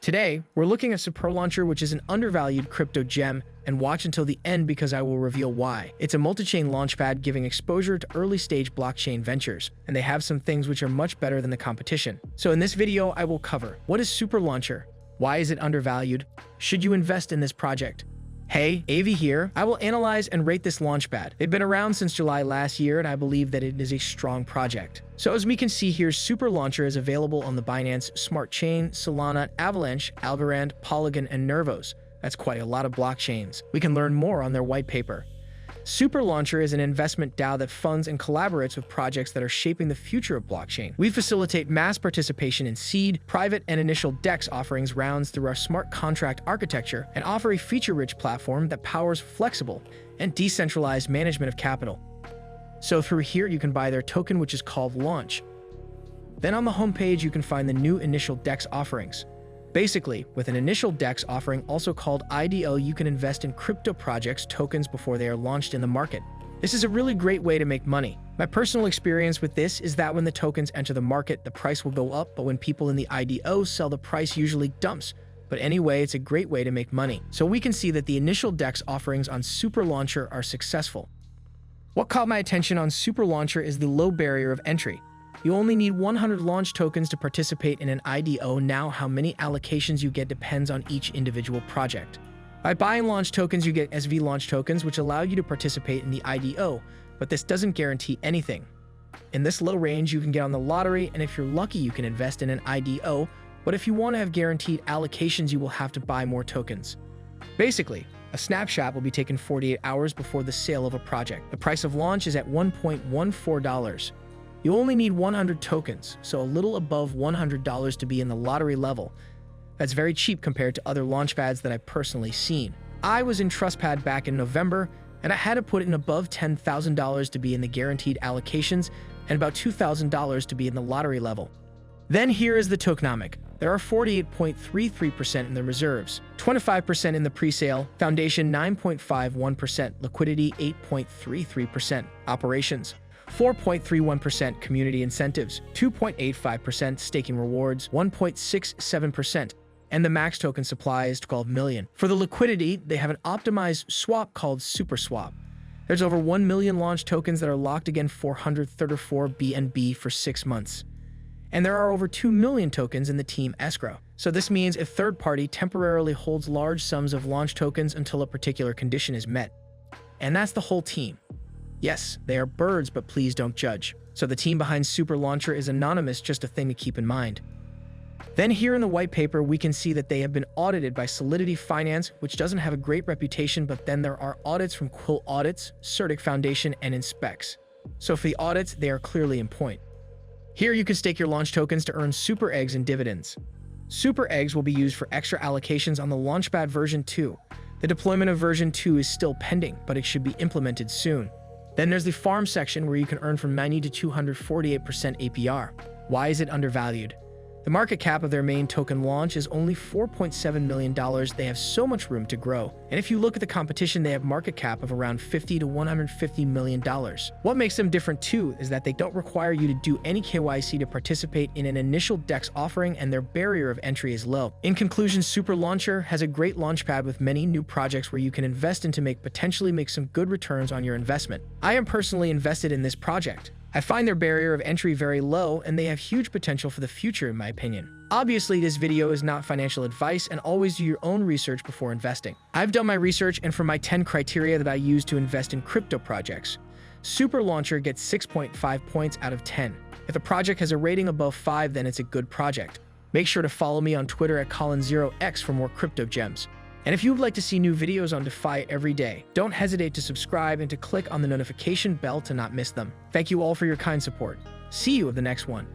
Today, we're looking at SuperLauncher, which is an undervalued crypto gem, and watch until the end because I will reveal why. It's a multi-chain launchpad giving exposure to early-stage blockchain ventures, and they have some things which are much better than the competition. So in this video, I will cover what is SuperLauncher, why is it undervalued, should you invest in this project? Hey, Avi here. I will analyze and rate this launchpad. They've been around since July last year, and I believe that it is a strong project. So as we can see here, SuperLauncher is available on the Binance Smart Chain, Solana, Avalanche, Algorand, Polygon, and Nervos. That's quite a lot of blockchains. We can learn more on their white paper. SuperLauncher is an investment DAO that funds and collaborates with projects that are shaping the future of blockchain. We facilitate mass participation in seed, private, and InitialDEX offerings rounds through our smart contract architecture and offer a feature-rich platform that powers flexible and decentralized management of capital. So through here, you can buy their token, which is called Launch. Then on the homepage, you can find the new InitialDEX Offerings. Basically, with an InitialDEX offering, also called IDO, you can invest in crypto projects tokens before they are launched in the market. This is a really great way to make money. My personal experience with this is that when the tokens enter the market, the price will go up, but when people in the IDO sell, the price usually dumps. But anyway, it's a great way to make money. So we can see that the InitialDEX offerings on SuperLauncher are successful. What caught my attention on SuperLauncher is the low barrier of entry. You only need 100 launch tokens to participate in an IDO. Now, how many allocations you get depends on each individual project. By buying launch tokens, you get SV launch tokens, which allow you to participate in the IDO, but this doesn't guarantee anything. In this low range, you can get on the lottery, and if you're lucky, you can invest in an IDO, but if you want to have guaranteed allocations, you will have to buy more tokens. Basically, a snapshot will be taken 48 hours before the sale of a project. The price of launch is at $1.14. You only need 100 tokens, so a little above $100 to be in the lottery level. That's very cheap compared to other launchpads that I've personally seen. I was in Trustpad back in November, and I had to put in above $10,000 to be in the guaranteed allocations and about $2,000 to be in the lottery level. Then here is the tokenomic. There are 48.33% in the reserves, 25% in the presale, foundation 9.51%, liquidity 8.33%, operations 4.31%, community incentives 2.85%, staking rewards 1.67%, and the max token supply is 12 million. For the liquidity, they have an optimized swap called SuperSwap. There's over 1 million launch tokens that are locked against 434 BNB for 6 months. And there are over 2 million tokens in the team escrow. So this means a third party temporarily holds large sums of launch tokens until a particular condition is met. And that's the whole team. Yes, they are birds, but please don't judge. So the team behind SuperLauncher is anonymous, just a thing to keep in mind. Then here in the white paper, we can see that they have been audited by Solidity Finance, which doesn't have a great reputation, but then there are audits from Quill Audits, Certic Foundation, and Inspects. So for the audits, they are clearly in point. Here you can stake your launch tokens to earn Super Eggs and dividends. Super Eggs will be used for extra allocations on the Launchpad version 2. The deployment of version 2 is still pending, but it should be implemented soon. Then there's the farm section where you can earn from 90 to 248% APR. Why is it undervalued? The market cap of their main token launch is only $4.7 million. They have so much room to grow. And if you look at the competition, they have market cap of around $50 to $150 million. What makes them different too is that they don't require you to do any KYC to participate in an InitialDEX offering, and their barrier of entry is low. In conclusion, SuperLauncher has a great launchpad with many new projects where you can invest in to potentially make some good returns on your investment. I am personally invested in this project. I find their barrier of entry very low, and they have huge potential for the future in my opinion. Obviously, this video is not financial advice, and always do your own research before investing. I've done my research, and for my 10 criteria that I use to invest in crypto projects, SuperLauncher gets 6.5 points out of 10. If a project has a rating above 5, then it's a good project. Make sure to follow me on Twitter at Colin0x for more crypto gems. And if you would like to see new videos on DeFi every day, don't hesitate to subscribe and to click on the notification bell to not miss them. Thank you all for your kind support. See you at the next one.